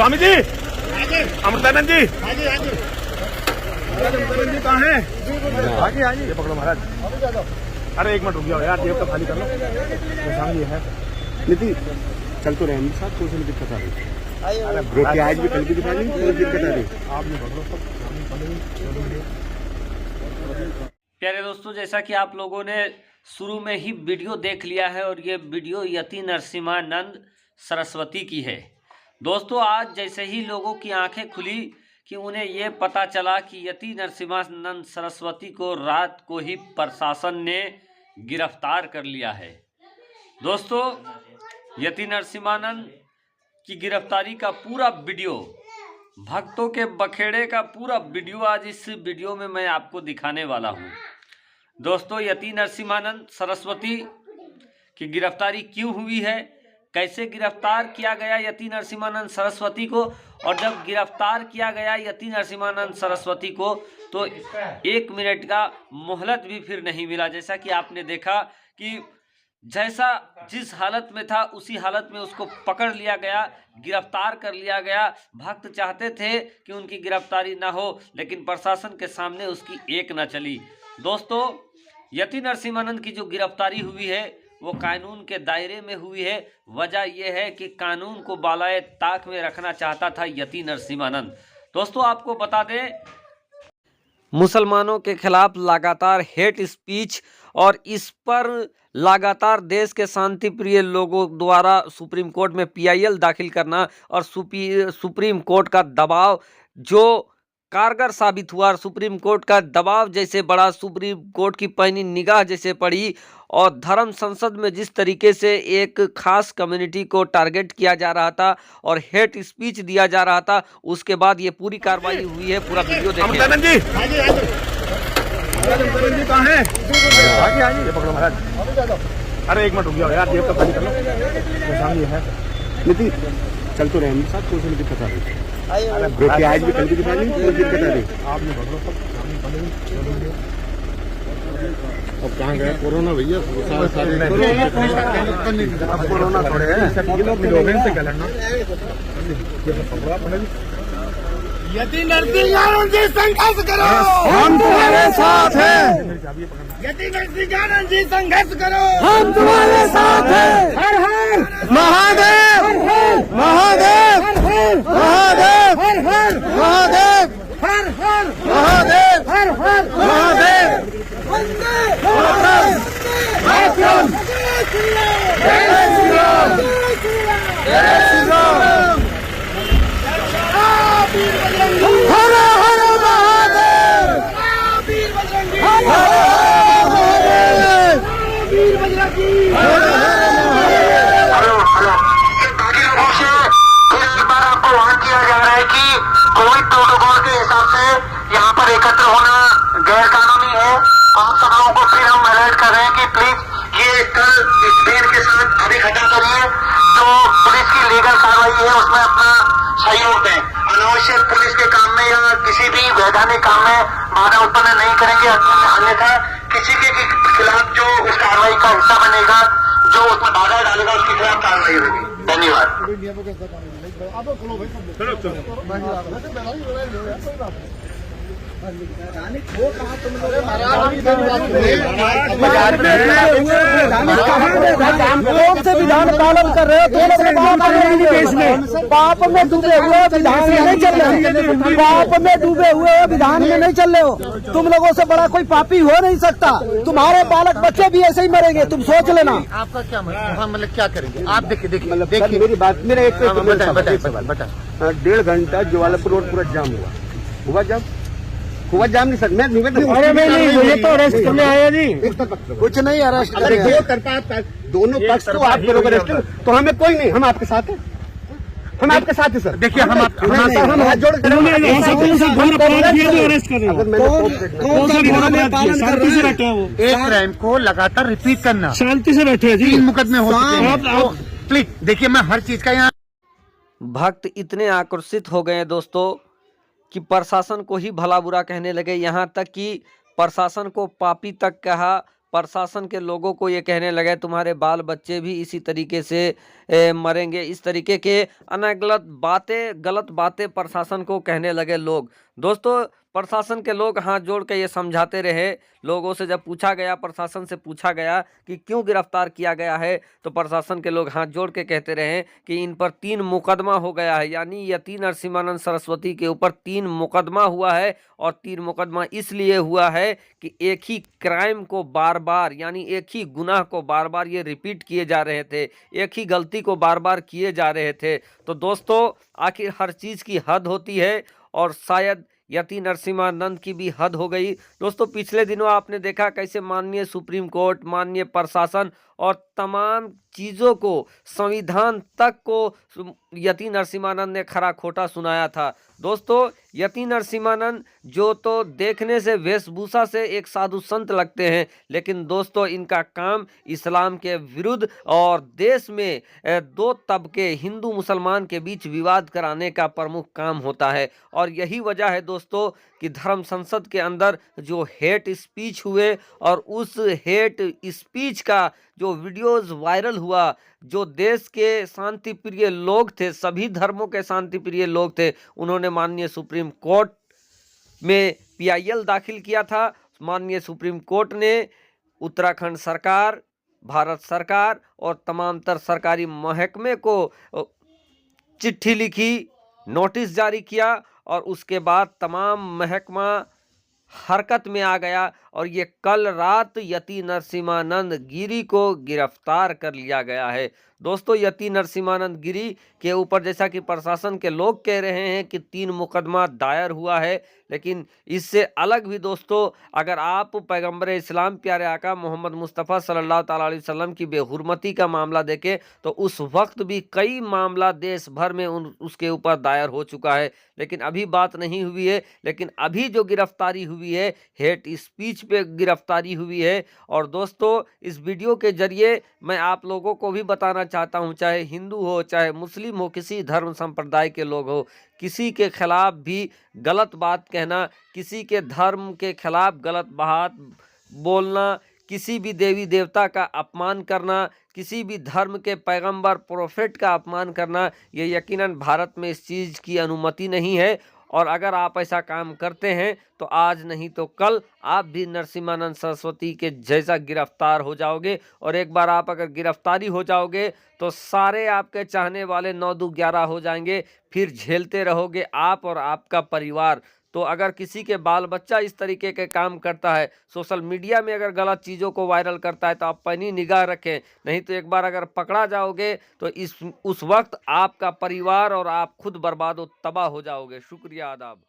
स्वामी जी, अमृतानंद जी, अमृतानंद जी कहाँ हैं? आगे आगे, ये पकड़ो महाराज। अरे एक मिनट रुक जाओ यार, जेब तो खाली कर लो। सामने है नीति, चल तो रहे हम साथ, कोई सी दिक्कत आ रही। अरे रोटी आज भी कल की दिखा दी, कोई दिक्कत आ रही। आप नहीं पकड़ो। प्यारे दोस्तों, जैसा कि आप लोगों ने शुरू में ही वीडियो देख लिया है और ये वीडियो यति नरसिम्हानंद सरस्वती की है। दोस्तों, आज जैसे ही लोगों की आंखें खुली कि उन्हें ये पता चला कि यति नरसिम्हानंद सरस्वती को रात को ही प्रशासन ने गिरफ्तार कर लिया है। दोस्तों, यति नरसिम्हानंद की गिरफ्तारी का पूरा वीडियो, भक्तों के बखेड़े का पूरा वीडियो आज इस वीडियो में मैं आपको दिखाने वाला हूँ। दोस्तों, यति नरसिम्हानंद सरस्वती की गिरफ्तारी क्यों हुई है, कैसे गिरफ्तार किया गया यति नरसिम्हानंद सरस्वती को, और जब गिरफ्तार किया गया यति नरसिम्हानंद सरस्वती को तो 1 मिनट का मोहलत भी फिर नहीं मिला। जैसा कि आपने देखा कि जैसा जिस हालत में था उसी हालत में उसको पकड़ लिया गया, गिरफ्तार कर लिया गया। भक्त चाहते थे कि उनकी गिरफ्तारी ना हो, लेकिन प्रशासन के सामने उसकी एक न चली। दोस्तों, यति नरसिम्हानंद की जो गिरफ्तारी हुई है वो कानून के दायरे में हुई है। वजह यह है कि कानून को बालाए ताक में रखना चाहता था यति नरसिम्हानंद। दोस्तों, आपको बता दें, मुसलमानों के खिलाफ लगातार हेट स्पीच और इस पर लगातार देश के शांति प्रिय लोगों द्वारा सुप्रीम कोर्ट में PIL दाखिल करना और सुप्रीम कोर्ट का दबाव जो कारगर साबित हुआ, और सुप्रीम कोर्ट का दबाव जैसे बढ़ा, सुप्रीम कोर्ट की पैनी निगाह जैसे पड़ी और धर्म संसद में जिस तरीके से एक खास कम्युनिटी को टारगेट किया जा रहा था और हेट स्पीच दिया जा रहा था, उसके बाद ये पूरी कार्रवाई हुई है। पूरा वीडियो देखिए। अमृतानंद जी, अमृतानंद जी कहाँ हैं? आगे आगे, ये पकड़ो महाराज। अरे एक मिनट रुक जाओ यार, जेब तो खाली कर लो। सामने है नीति, चल तो रहे हम साथ, कोई सी दिक्कत आ रही। अरे रोटी आज भी कल की दिखा दी, कोई दिक्कत आ रही। आप नहीं पकड़ो। अब कहाँ गए कोरोना भैया? कोरोना थोड़े है, यति नरसिम्हानंद जी संघर्ष करो, हम तुम्हारे साथ हैं। यति नरसिम्हानंद जी संघर्ष करो, हम तुम्हारे साथ हैं। हर हर महादेव, महादेव, महादेव, हर हर महादेव, हर हर महादेव, हर हर महादेव। वंदे मातरम। जय श्री राम, जय श्री राम, जय श्री राम, जय श्री राम। वीर बजरंगी, हर हर महादेव, वीर बजरंगी, हर हर महादेव, वीर बजरंगी। हर हर महादेव। बाकी लोगों से फिर एक बार आपको वार्न किया जा रहा है कि कोविड प्रोटोकॉल के हिसाब से यहाँ पर एकत्र होना गैर कानूनी है। हम सब लोगों को फिर हम अलर्ट कर रहे हैं कि प्लीज ये कल इस बेल के साथ अभी खत्म करिए। जो पुलिस की लीगल कार्रवाई है उसमें अपना सहयोग दें। अनावश्यक पुलिस के काम में या किसी भी वैधानिक काम में बाधा उत्पन्न नहीं करेंगे, अन्यथा किसी के खिलाफ जो उस कार्रवाई का हिस्सा बनेगा, जो उसमें बाधा डालेगा, उसके खिलाफ कार्रवाई होगी। धन्यवाद। से विधान पालन कर रहे हो, पाप में डूबे हुए विधान में नहीं चल रहे हो, पाप में डूबे हुए विधान में नहीं चल रहे हो। तुम लोगों से बड़ा कोई पापी हो नहीं सकता। तुम्हारे बालक बच्चे भी ऐसे ही मरेंगे, तुम सोच लेना। आपका क्या मतलब क्या करेंगे आप? देखिए देखिए मेरी बात, मेरा एक बता 1.5 घंटा जवालापुर रोड पूरा जाम हुआ जाम हुआ जाम नहीं सर, मैं अरे नहीं, ये तो अरेस्ट करने आया जी। कुछ नहीं अरेस्ट करेंगे, दोनों पक्ष को आप करोगे अरेस्ट, तो हमें कोई नहीं, हम आपके साथ हैं, हम आपके साथ हैं सर। देखिए हम हाथ जोड़ एक क्राइम को लगातार रिपीट करना, शांति से बैठे जी, 3 मुकदमे हो चुके हैं। प्लीज देखिए, मैं हर चीज का यहाँ भक्त इतने आक्रोशित हो गए दोस्तों कि प्रशासन को ही भला बुरा कहने लगे। यहाँ तक कि प्रशासन को पापी तक कहा, प्रशासन के लोगों को ये कहने लगे तुम्हारे बाल बच्चे भी इसी तरीके से मरेंगे। इस तरीके के गलत बातें प्रशासन को कहने लगे लोग। दोस्तों, प्रशासन के लोग हाथ जोड़ के ये समझाते रहे लोगों से। जब पूछा गया, प्रशासन से पूछा गया कि क्यों गिरफ्तार किया गया है, तो प्रशासन के लोग हाथ जोड़ के कहते रहे कि इन पर 3 मुकदमा हो गया है। यानी यति नरसिम्हानंद सरस्वती के ऊपर 3 मुकदमा हुआ है। और 3 मुकदमा इसलिए हुआ है कि एक ही क्राइम को बार बार, यानी एक ही गुनाह को बार बार ये रिपीट किए जा रहे थे, एक ही गलती को बार बार किए जा रहे थे। तो दोस्तों, आखिर हर चीज़ की हद होती है और शायद यति नरसिम्हानंद की भी हद हो गई। दोस्तों, पिछले दिनों आपने देखा कैसे माननीय सुप्रीम कोर्ट, माननीय प्रशासन और तमाम चीज़ों को, संविधान तक को यति नरसिम्हानंद ने खरा खोटा सुनाया था। दोस्तों, यति नरसिम्हानंद जो तो देखने से, वेशभूषा से एक साधु संत लगते हैं, लेकिन दोस्तों इनका काम इस्लाम के विरुद्ध और देश में 2 तबके, हिंदू मुसलमान के बीच विवाद कराने का प्रमुख काम होता है। और यही वजह है दोस्तों कि धर्म संसद के अंदर जो हेट स्पीच हुए और उस हेट स्पीच का जो वीडियोस वायरल हुआ, जो देश के शांति प्रिय लोग थे, सभी धर्मों के शांति प्रिय लोग थे, उन्होंने माननीय सुप्रीम कोर्ट में PIL दाखिल किया था। माननीय सुप्रीम कोर्ट ने उत्तराखंड सरकार, भारत सरकार और तमाम सरकारी महकमे को चिट्ठी लिखी, नोटिस जारी किया और उसके बाद तमाम महकमा हरकत में आ गया और ये कल रात यति नरसिम्हानंद गिरी को गिरफ्तार कर लिया गया है। दोस्तों, यति नरसिम्हानंद गिरी के ऊपर जैसा कि प्रशासन के लोग कह रहे हैं कि 3 मुकदमा दायर हुआ है, लेकिन इससे अलग भी दोस्तों, अगर आप पैगंबर इस्लाम प्यारे आका मोहम्मद मुस्तफ़ा सल्लल्लाहु ताला अलैहि वसल्लम की बेहुरमती का मामला देखें तो उस वक्त भी कई मामला देश भर में उसके ऊपर दायर हो चुका है, लेकिन अभी बात नहीं हुई है। लेकिन अभी जो गिरफ्तारी हुई है, हेट स्पीच पे गिरफ्तारी हुई है। और दोस्तों, इस वीडियो के जरिए मैं आप लोगों को भी बताना चाहता हूं, चाहे हिंदू हो, चाहे मुस्लिम हो, किसी धर्म संप्रदाय के लोग हो, किसी के खिलाफ भी गलत बात कहना, किसी के धर्म के खिलाफ गलत बात बोलना, किसी भी देवी देवता का अपमान करना, किसी भी धर्म के पैगंबर प्रोफेट का अपमान करना, ये यकीनन भारत में इस चीज़ की अनुमति नहीं है। और अगर आप ऐसा काम करते हैं तो आज नहीं तो कल आप भी नरसिम्हानंद सरस्वती के जैसा गिरफ्तार हो जाओगे। और एक बार आप अगर गिरफ्तारी हो जाओगे तो सारे आपके चाहने वाले 9 दू 11 हो जाएंगे, फिर झेलते रहोगे आप और आपका परिवार। तो अगर किसी के बाल बच्चा इस तरीके के काम करता है, सोशल मीडिया में अगर गलत चीज़ों को वायरल करता है, तो आप पैनी निगाह रखें, नहीं तो एक बार अगर पकड़ा जाओगे तो उस वक्त आपका परिवार और आप खुद बर्बाद व तबाह हो जाओगे। शुक्रिया, आदाब।